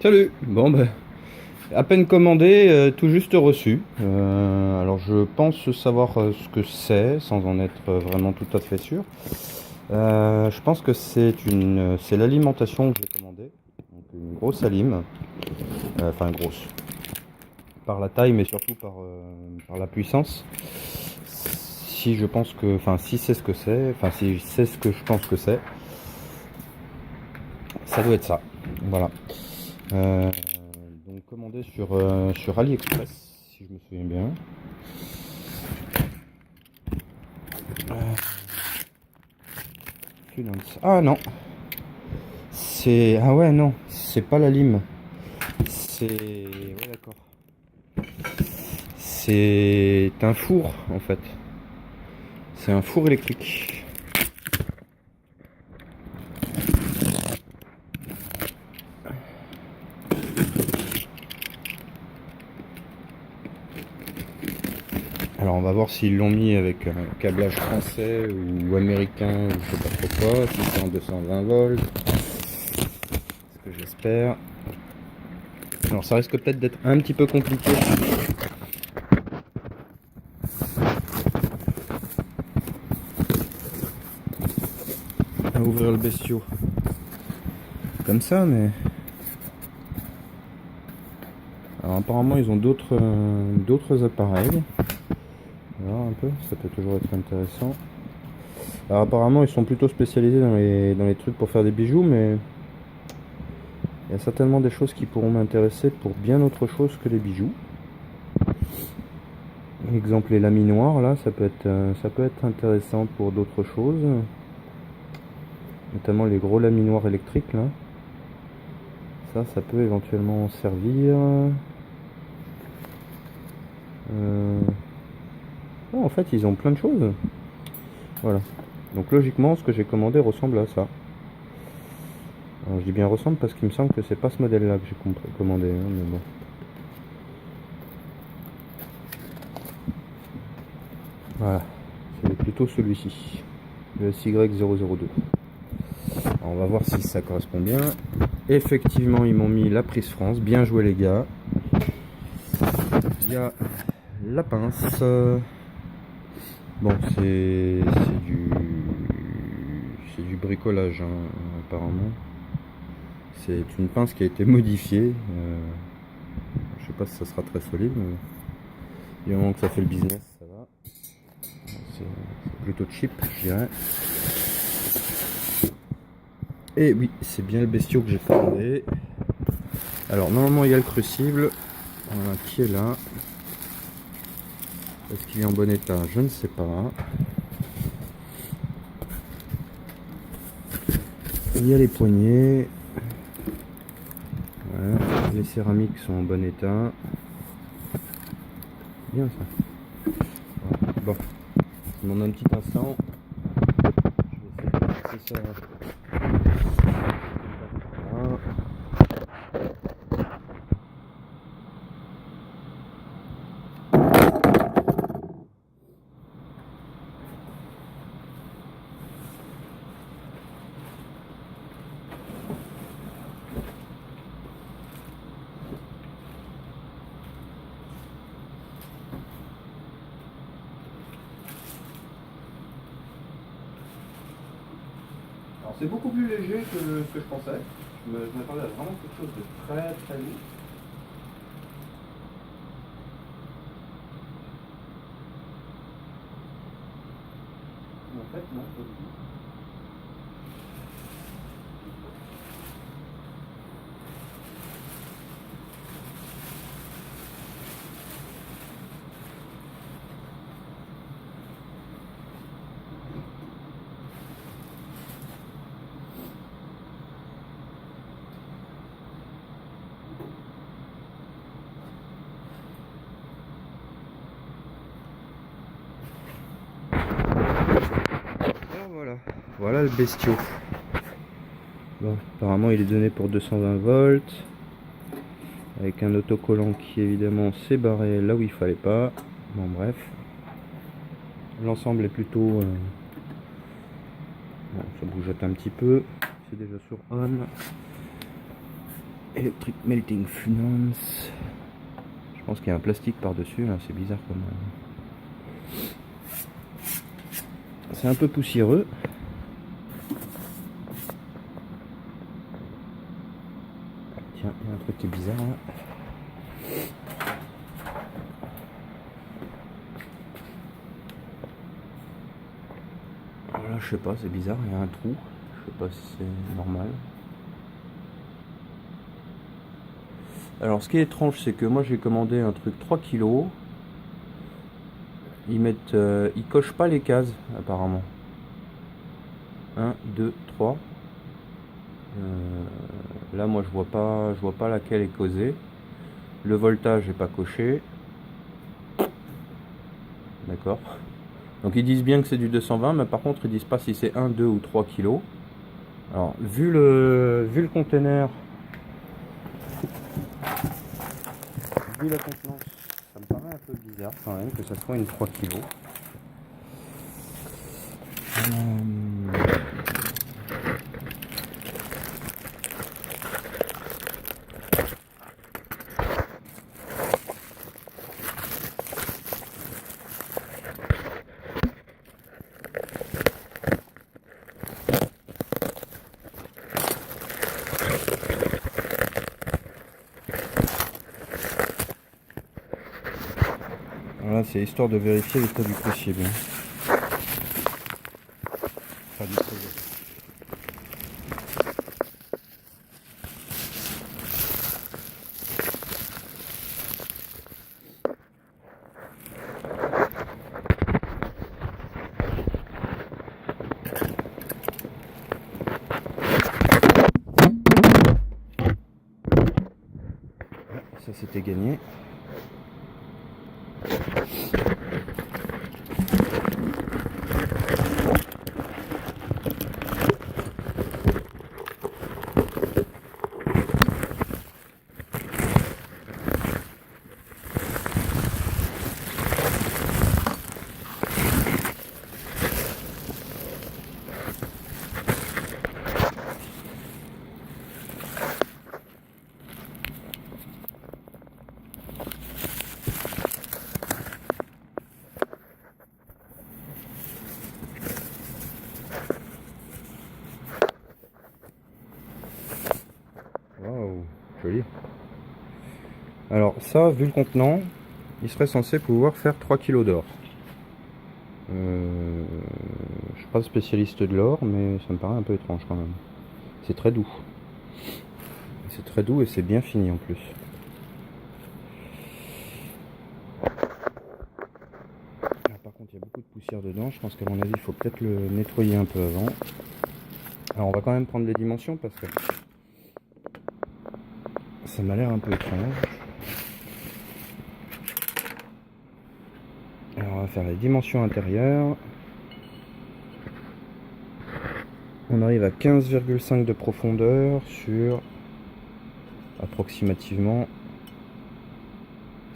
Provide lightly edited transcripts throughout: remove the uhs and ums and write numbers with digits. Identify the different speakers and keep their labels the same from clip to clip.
Speaker 1: Salut. Bon ben, à peine commandé, tout juste reçu. Alors je pense savoir ce que c'est, sans en être vraiment tout à fait sûr. Je pense que c'est l'alimentation que j'ai commandée. Donc une grosse alim, enfin grosse, par la taille, mais surtout par la puissance. Si je pense que, enfin si c'est ce que c'est, enfin si c'est ce que je pense que c'est, ça doit être ça. Voilà. Euh, donc commandé sur AliExpress, si je me souviens bien. Freelance. Ah non, c'est... Ah ouais, non, c'est pas la lime. C'est... Ouais, d'accord. C'est un four, en fait. C'est un four électrique. Alors on va voir s'ils l'ont mis avec un câblage français ou américain, ou je sais pas trop quoi, si c'est en 220 volts, ce que j'espère. Alors ça risque peut-être d'être un petit peu compliqué à ouvrir le bestiau comme ça, mais... Alors apparemment ils ont d'autres appareils. On va voir un peu, ça peut toujours être intéressant. Alors apparemment ils sont plutôt spécialisés dans les trucs pour faire des bijoux, mais il y a certainement des choses qui pourront m'intéresser pour bien autre chose que les bijoux. Exemple les laminoirs là, ça peut être intéressant pour d'autres choses. Notamment les gros laminoirs électriques là. Ça peut éventuellement servir. Oh, en fait ils ont plein de choses. Voilà. Donc logiquement ce que j'ai commandé ressemble à ça. Alors je dis bien ressemble parce qu'il me semble que c'est pas ce modèle là que j'ai commandé, hein, mais bon. Voilà, c'est plutôt celui-ci, le SY002. Alors on va voir si ça correspond bien. Effectivement ils m'ont mis la prise France, bien joué les gars. Il y a la pince. Bon c'est du bricolage hein, apparemment. C'est une pince qui a été modifiée. Je sais pas si ça sera très solide, mais du moment que ça fait le business, ça va. C'est plutôt cheap, je dirais. Et oui, c'est bien le bestiau que j'ai commandé. Alors normalement il y a le crucible, voilà, qui est là. Est-ce qu'il est en bon état? Je ne sais pas. Il y a les poignées. Voilà. Les céramiques sont en bon état. Bien ça. Voilà. Bon, je demande un petit instant. Je vais essayer de passer ça. Voilà. Alors c'est beaucoup plus léger que ce que je pensais. Je m'attendais à vraiment quelque chose de très très lourd. En fait non, pas du tout. Voilà, voilà le bestiau. Bon, apparemment il est donné pour 220 volts. Avec un autocollant qui évidemment s'est barré là où il fallait pas. Bon bref. L'ensemble est plutôt... Bon, ça bougeote un petit peu. C'est déjà sur on. Electric Melting Fluence. Je pense qu'il y a un plastique par-dessus, là, c'est bizarre comme... C'est un peu poussiéreux. Tiens, il y a un truc qui est bizarre là. Alors là, je sais pas, c'est bizarre, il y a un trou. Je sais pas si c'est normal. Alors ce qui est étrange, c'est que moi j'ai commandé un truc 3 kg. Ils cochent pas les cases apparemment. 1, 2, 3. Là moi je vois pas laquelle est causée. Le voltage n'est pas coché. D'accord. Donc ils disent bien que c'est du 220, mais par contre ils disent pas si c'est 1, 2 ou 3 kg. Alors vu le conteneur, vu la contenance, ça me paraît un peu bizarre quand même que ça soit une 3 kg. Voilà, c'est histoire de vérifier l'état du crucible. Enfin, du projet. Ça c'était gagné. Waouh, joli. Alors ça, vu le contenant, il serait censé pouvoir faire 3 kg d'or. Je suis pas spécialiste de l'or, mais ça me paraît un peu étrange quand même. C'est très doux. C'est très doux et c'est bien fini en plus. Alors, par contre, il y a beaucoup de poussière dedans. Je pense qu'à mon avis, il faut peut-être le nettoyer un peu avant. Alors, on va quand même prendre les dimensions parce que ça m'a l'air un peu étrange. Alors, on va faire les dimensions intérieures. On arrive à 15,5 de profondeur sur approximativement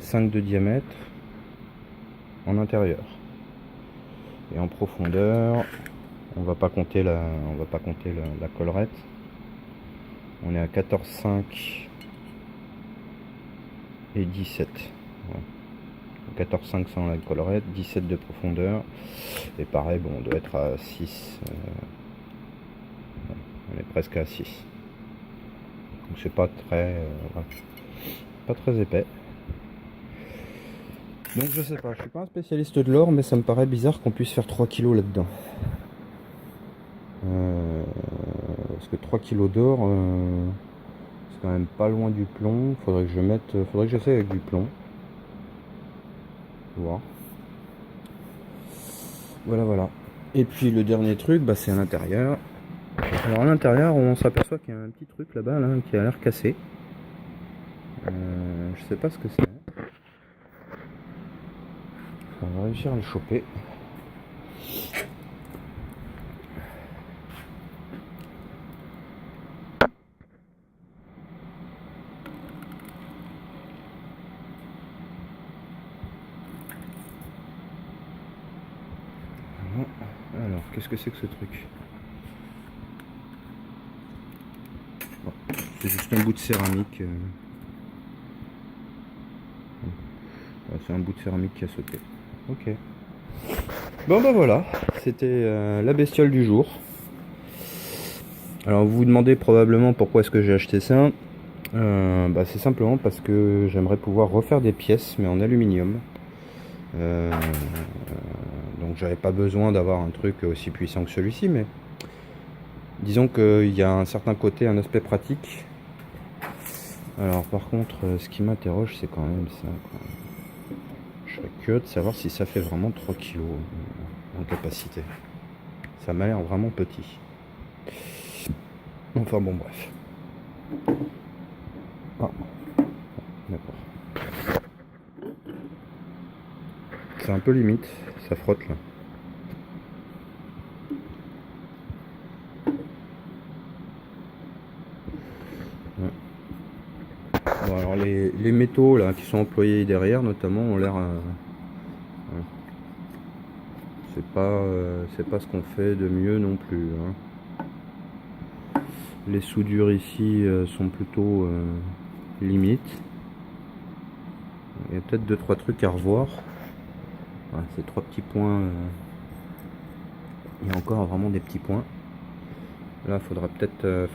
Speaker 1: 5 de diamètre en intérieur. Et en profondeur, on va pas compter la collerette. On est à 14,5 et 17. Voilà. 14,5 sans la collerette, 17 de profondeur. Et pareil, bon, on doit être à 6. On est presque à 6. Donc c'est pas très épais. Donc je sais pas, je suis pas un spécialiste de l'or, mais ça me paraît bizarre qu'on puisse faire 3 kg là-dedans. Parce que 3 kg d'or, c'est quand même pas loin du plomb. Faudrait que j'essaie avec du plomb. Voir. Voilà. Et puis le dernier truc, bah, c'est à l'intérieur. Alors à l'intérieur, on s'aperçoit qu'il y a un petit truc là-bas là, qui a l'air cassé. Je sais pas ce que c'est. On va réussir à le choper. Alors, qu'est-ce que c'est que ce truc? Bon, C'est juste un bout de céramique. C'est un bout de céramique qui a sauté. Ok. Bon bah voilà, c'était la bestiole du jour. Alors vous vous demandez probablement pourquoi est-ce que j'ai acheté ça. C'est simplement parce que j'aimerais pouvoir refaire des pièces mais en aluminium. Donc j'avais pas besoin d'avoir un truc aussi puissant que celui-ci, mais disons qu'il y a un certain côté, un aspect pratique. Alors par contre, ce qui m'interroge, c'est quand même ça, quoi. Je serais curieux de savoir si ça fait vraiment 3 kg en capacité. Ça m'a l'air vraiment petit. Enfin bon, bref. Ah, d'accord. C'est un peu limite, ça frotte là. Ouais. Bon, alors les métaux là qui sont employés derrière notamment ont l'air ouais. C'est pas ce qu'on fait de mieux non plus, hein. Les soudures ici sont plutôt limites. Il y a peut-être 2-3 trucs à revoir. Voilà, ces 3 petits points, il y a encore vraiment des petits points. Là, faudra peut-être que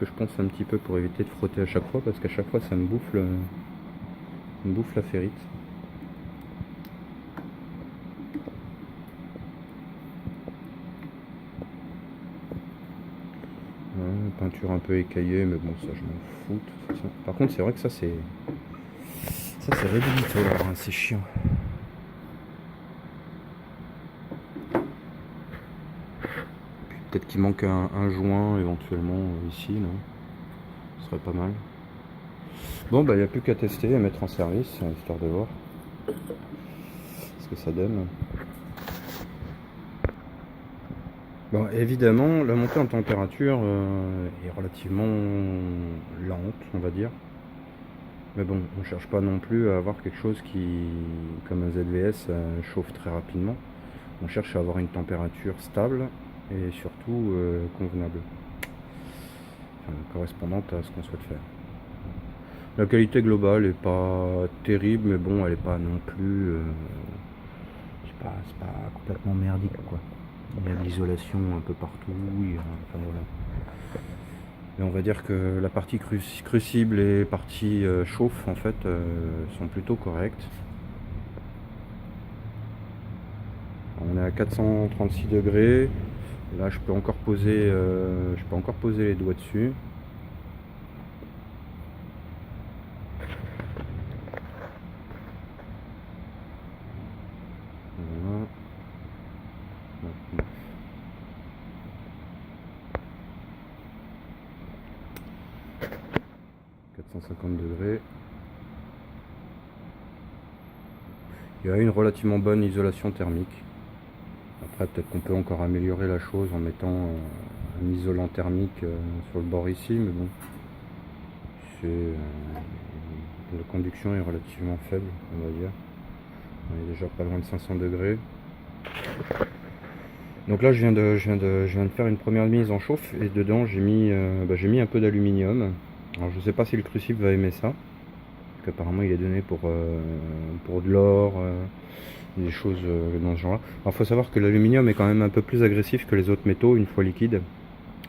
Speaker 1: je pense un petit peu pour éviter de frotter à chaque fois, parce qu'à chaque fois ça me bouffe la ferrite. Ouais, peinture un peu écaillée, mais bon, ça je m'en fous. De toute façon. Par contre, c'est vrai que ça c'est rédhibitoire, hein, c'est chiant. Peut-être qu'il manque un joint éventuellement ici, là. Ce serait pas mal. Bon, bah, il n'y a plus qu'à tester et mettre en service, histoire de voir ce que ça donne. Bon, évidemment, la montée en température est relativement lente, on va dire. Mais bon, on cherche pas non plus à avoir quelque chose qui, comme un ZVS, chauffe très rapidement. On cherche à avoir une température stable et surtout convenable, enfin, correspondante à ce qu'on souhaite faire. La qualité globale est pas terrible, mais bon, elle est pas non plus, c'est pas complètement merdique, quoi. Il y a de l'isolation un peu partout, enfin voilà. Mais on va dire que la partie crucible et partie chauffe en fait sont plutôt correctes. On est à 436 degrés. Là, je peux encore poser les doigts dessus. Voilà. 450 degrés. Il y a une relativement bonne isolation thermique. Après, peut-être qu'on peut encore améliorer la chose en mettant un isolant thermique sur le bord ici, mais bon, la conduction est relativement faible, on va dire. On est déjà pas loin de 500 degrés. Donc là, je viens de faire une première mise en chauffe et dedans j'ai mis un peu d'aluminium. Alors je sais pas si le crucible va aimer ça, parce qu'apparemment il est donné pour de l'or, des choses dans ce genre-là. Alors faut savoir que l'aluminium est quand même un peu plus agressif que les autres métaux une fois liquide.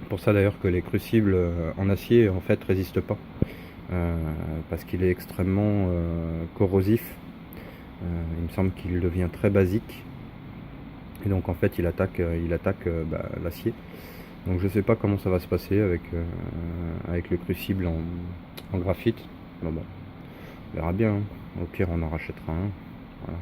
Speaker 1: Pour ça d'ailleurs que les crucibles en acier en fait résistent pas, parce qu'il est extrêmement corrosif. Il me semble qu'il devient très basique. Et donc en fait il attaque l'acier. Donc je sais pas comment ça va se passer avec le crucible en graphite. Bon, on verra bien, hein. Au pire on en rachètera un. Voilà.